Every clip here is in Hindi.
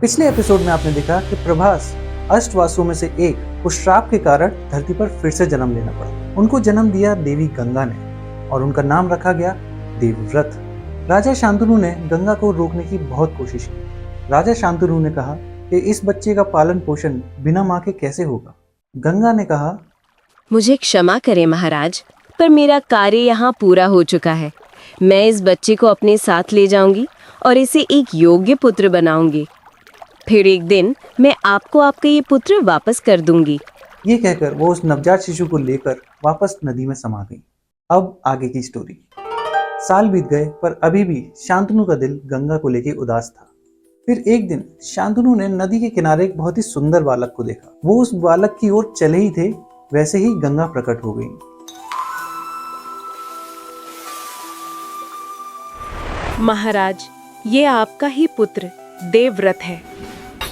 पिछले एपिसोड में आपने देखा कि प्रभास अष्टवासुओं में से एक को श्राप के कारण धरती पर फिर से जन्म लेना पड़ा। उनको जन्म दिया देवी गंगा ने और उनका नाम रखा गया देवव्रत। राजा शांतनु ने गंगा को रोकने की बहुत कोशिश की। राजा शांतनु ने कहा कि इस बच्चे का पालन पोषण बिना माँ के कैसे होगा। गंगा ने कहा, मुझे क्षमा करें महाराज, पर मेरा कार्य यहाँ पूरा हो चुका है। मैं इस बच्चे को अपने साथ ले जाऊंगी और इसे एक योग्य पुत्र बनाऊंगी। फिर एक दिन मैं आपको आपका ये पुत्र वापस कर दूंगी। ये कहकर वो उस नवजात शिशु को लेकर वापस नदी में समा गई। अब आगे की स्टोरी। साल बीत गए पर अभी भी शांतनु का दिल गंगा को लेकर उदास था। फिर एक दिन शांतनु ने नदी के किनारे एक बहुत ही सुंदर बालक को देखा। वो उस बालक की ओर चले ही थे, वैसे ही गंगा प्रकट हो गई। महाराज, ये आपका ही पुत्र देवव्रत है।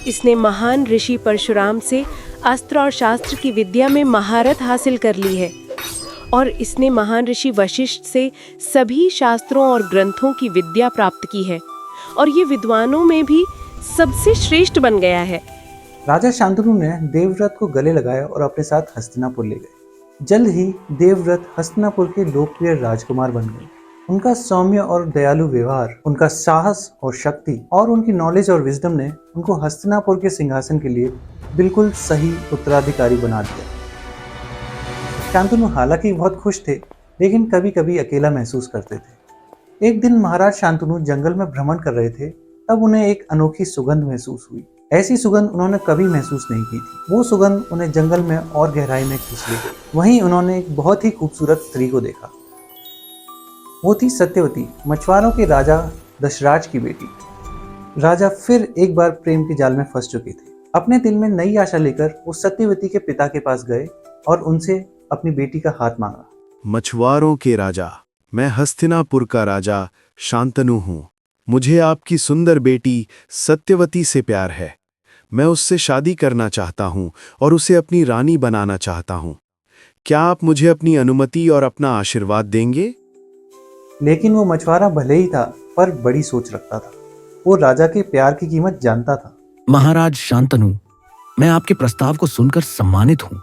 इसने महान ऋषि परशुराम से अस्त्र और शास्त्र की विद्या में महारत हासिल कर ली है और इसने महान ऋषि वशिष्ठ से सभी शास्त्रों और ग्रंथों की विद्या प्राप्त की है और ये विद्वानों में भी सबसे श्रेष्ठ बन गया है। राजा शांतनु ने देवव्रत को गले लगाया और अपने साथ हस्तिनापुर ले गए। जल्द ही देवव्रत हस्तिनापुर के लोकप्रिय राजकुमार बन गए। उनका सौम्य और दयालु व्यवहार, उनका साहस और शक्ति और उनकी नॉलेज और विजडम ने उनको हस्तिनापुर के सिंहासन के लिए बिल्कुल सही उत्तराधिकारी बना दिया। शांतनु हालांकि बहुत खुश थे, लेकिन कभी कभी अकेला महसूस करते थे। एक दिन महाराज शांतनु जंगल में भ्रमण कर रहे थे, तब उन्हें एक अनोखी सुगंध महसूस हुई। ऐसी सुगंध उन्होंने कभी महसूस नहीं की थी। वो सुगंध उन्हें जंगल में और गहराई में खींच ले गई। वहीं उन्होंने एक बहुत ही खूबसूरत स्त्री को देखा। वो थी सत्यवती, मछुआरों के राजा दशराज की बेटी। राजा फिर एक बार प्रेम के जाल में फंस चुके थे। अपने दिल में नई आशा लेकर वो सत्यवती के पिता के पास गए और उनसे अपनी बेटी का हाथ मांगा। मछुआरों के राजा, मैं हस्तिनापुर का राजा शांतनु हूँ। मुझे आपकी सुंदर बेटी सत्यवती से प्यार है। मैं उससे शादी करना चाहता हूँ और उसे अपनी रानी बनाना चाहता हूँ। क्या आप मुझे अपनी अनुमति और अपना आशीर्वाद देंगे? लेकिन वो मछुआरा भले ही था, पर बड़ी सोच रखता था। वो राजा के प्यार की कीमत जानता था। महाराज शांतनु, मैं आपके प्रस्ताव को सुनकर सम्मानित हूँ।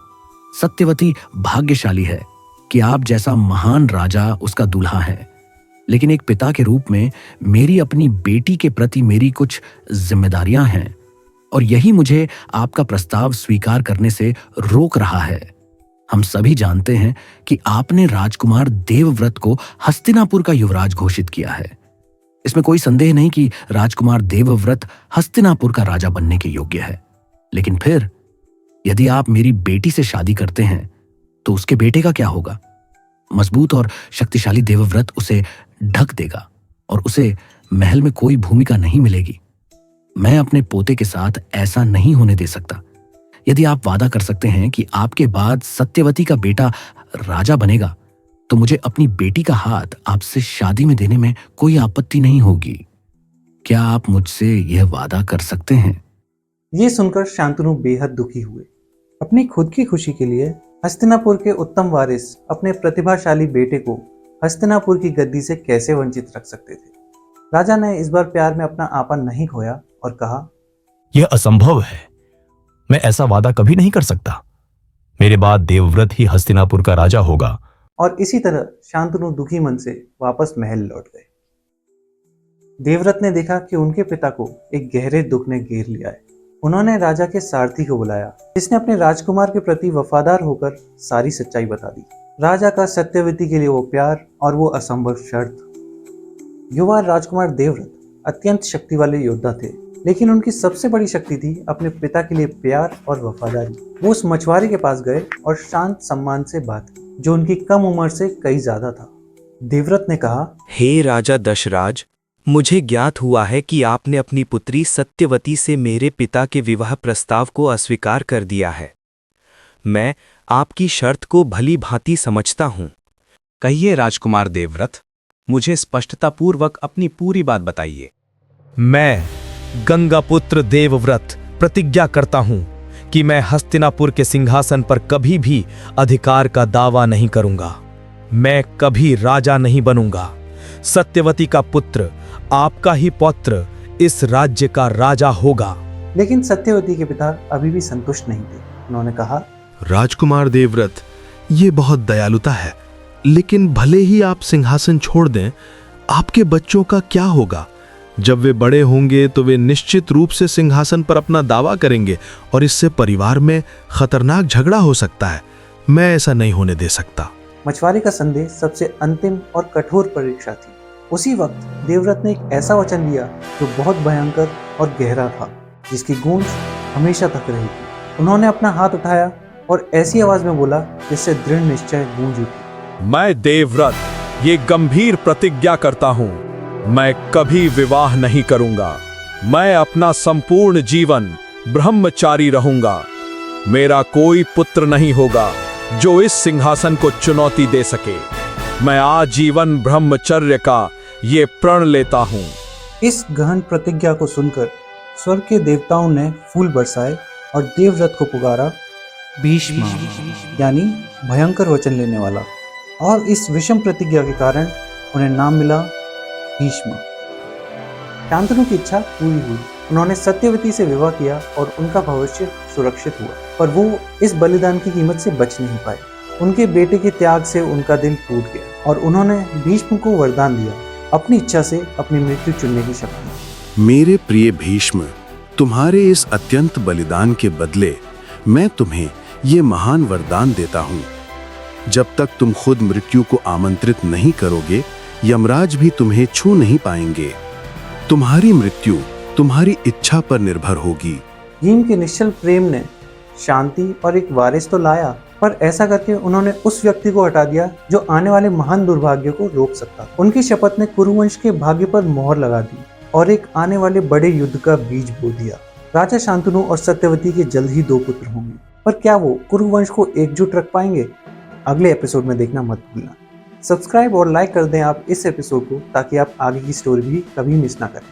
सत्यवती भाग्यशाली है कि आप जैसा महान राजा उसका दूल्हा है। लेकिन एक पिता के रूप में मेरी अपनी बेटी के प्रति मेरी कुछ जिम्मेदारियां हैं और यही मुझे आपका प्रस्ताव स्वीकार करने से रोक रहा है। हम सभी जानते हैं कि आपने राजकुमार देवव्रत को हस्तिनापुर का युवराज घोषित किया है। इसमें कोई संदेह नहीं कि राजकुमार देवव्रत हस्तिनापुर का राजा बनने के योग्य है। लेकिन फिर यदि आप मेरी बेटी से शादी करते हैं तो उसके बेटे का क्या होगा? मजबूत और शक्तिशाली देवव्रत उसे ढक देगा और उसे महल में कोई भूमिका नहीं मिलेगी। मैं अपने पोते के साथ ऐसा नहीं होने दे सकता। यदि आप वादा कर सकते हैं कि आपके बाद सत्यवती का बेटा राजा बनेगा, तो मुझे अपनी बेटी का हाथ आपसे शादी में देने में कोई आपत्ति नहीं होगी। क्या आप मुझसे यह वादा कर सकते हैं? ये सुनकर शांतनु बेहद दुखी हुए। अपनी खुद की खुशी के लिए हस्तिनापुर के उत्तम वारिस अपने प्रतिभाशाली बेटे को हस्तिनापुर की गद्दी से कैसे वंचित रख सकते थे। राजा ने इस बार प्यार में अपना आपा नहीं खोया और कहा, यह असंभव है। मैं ऐसा वादा कभी नहीं कर सकता। मेरे बाद देवव्रत ही हस्तिनापुर का राजा होगा। और इसी तरह शांतनु दुखी मन से वापस महल लौट गए। देवव्रत ने देखा कि उनके पिता को एक गहरे दुख ने घेर लिया है। उन्होंने राजा के सारथी को बुलाया, जिसने अपने राजकुमार के प्रति वफादार होकर सारी सच्चाई बता दी। राजा का सत्यवती के लिए वो प्यार और वो असंभव शर्त। युवा राजकुमार देवव्रत अत्यंत शक्ति वाले योद्धा थे, लेकिन उनकी सबसे बड़ी शक्ति थी अपने पिता के लिए प्यार और वफादारी। वो उस मछुआरे के पास गए और शांत सम्मान से बात की, जो उनकी कम उम्र से कई ज्यादा था। देवव्रत ने कहा, हे राजा दशराज, मुझे ज्ञात हुआ है कि आपने अपनी पुत्री सत्यवती से मेरे पिता के विवाह प्रस्ताव को अस्वीकार कर दिया है। मैं आपकी शर्त को भली भांति समझता हूँ। कहिए राजकुमार देवव्रत, मुझे स्पष्टतापूर्वक अपनी पूरी बात बताइए। मैं गंगापुत्र देवव्रत प्रतिज्ञा करता हूं कि मैं हस्तिनापुर के सिंहासन पर कभी भी अधिकार का दावा नहीं करूंगा। मैं कभी राजा नहीं बनूंगा। सत्यवती का पुत्र, आपका ही पौत्र, इस राज्य का राजा होगा। लेकिन सत्यवती के पिता अभी भी संतुष्ट नहीं थे। उन्होंने कहा, राजकुमार देवव्रत, ये बहुत दयालुता है, लेकिन भले ही आप सिंहासन छोड़ दें, आपके बच्चों का क्या होगा? जब वे बड़े होंगे तो वे निश्चित रूप से सिंहासन पर अपना दावा करेंगे और इससे परिवार में खतरनाक झगड़ा हो सकता है। मैं ऐसा नहीं होने दे सकता। मछुआरे का संदेश सबसे अंतिम और कठोर परीक्षा थी। उसी वक्त देवव्रत ने एक ऐसा वचन लिया जो बहुत भयंकर और गहरा था, जिसकी गूंज हमेशा तक रही थी। उन्होंने अपना हाथ उठाया और ऐसी आवाज में बोला जिससे दृढ़ निश्चय गूंज उठी। मैं देवव्रत ये गंभीर प्रतिज्ञा करता हूँ, मैं कभी विवाह नहीं करूंगा। मैं अपना संपूर्ण जीवन ब्रह्मचारी रहूंगा। मेरा कोई पुत्र नहीं होगा जो इस सिंहासन को चुनौती दे सके। मैं आजीवन ब्रह्मचर्य का ये प्रण लेता हूँ। इस गहन प्रतिज्ञा को सुनकर स्वर्ग के देवताओं ने फूल बरसाए और देवव्रत को पुकारा भीष्म, यानी भयंकर वचन लेने वाला। और इस विषम प्रतिज्ञा के कारण उन्हें नाम मिला भीष्म। शांतनु की इच्छा पूरी हुई। उन्होंने सत्यवती से विवाह किया और उनका भविष्य सुरक्षित हुआ, पर वो इस बलिदान की कीमत से बच नहीं पाए। उनके बेटे के त्याग से उनका दिल टूट गया और उन्होंने भीष्म को वरदान दिया, अपनी इच्छा से अपनी मृत्यु चुनने की शक्ति। मेरे प्रिय भीष्म, तुम्हारे इस अत्यंत बलिदान के बदले मैं तुम्हें ये महान वरदान देता हूँ। जब तक तुम खुद मृत्यु को आमंत्रित नहीं करोगे, यमराज भी तुम्हें छू नहीं पाएंगे। तुम्हारी मृत्यु तुम्हारी इच्छा पर निर्भर होगी। भीम के निश्चल प्रेम ने शांति और एक वारिस तो लाया, पर ऐसा करके उन्होंने उस व्यक्ति को हटा दिया जो आने वाले महान दुर्भाग्य को रोक सकता। उनकी शपथ ने कुरुवंश के भाग्य पर मोहर लगा दी और एक आने वाले बड़े युद्ध का बीज बो दिया। राजा शांतनु और सत्यवती के जल्द ही 2 पुत्र होंगे, पर क्या वो कुरुवंश को एकजुट रख पाएंगे? अगले एपिसोड में देखना मत भूलना। सब्सक्राइब और लाइक कर दें आप इस एपिसोड को, ताकि आप आगे की स्टोरी भी कभी मिस ना करें।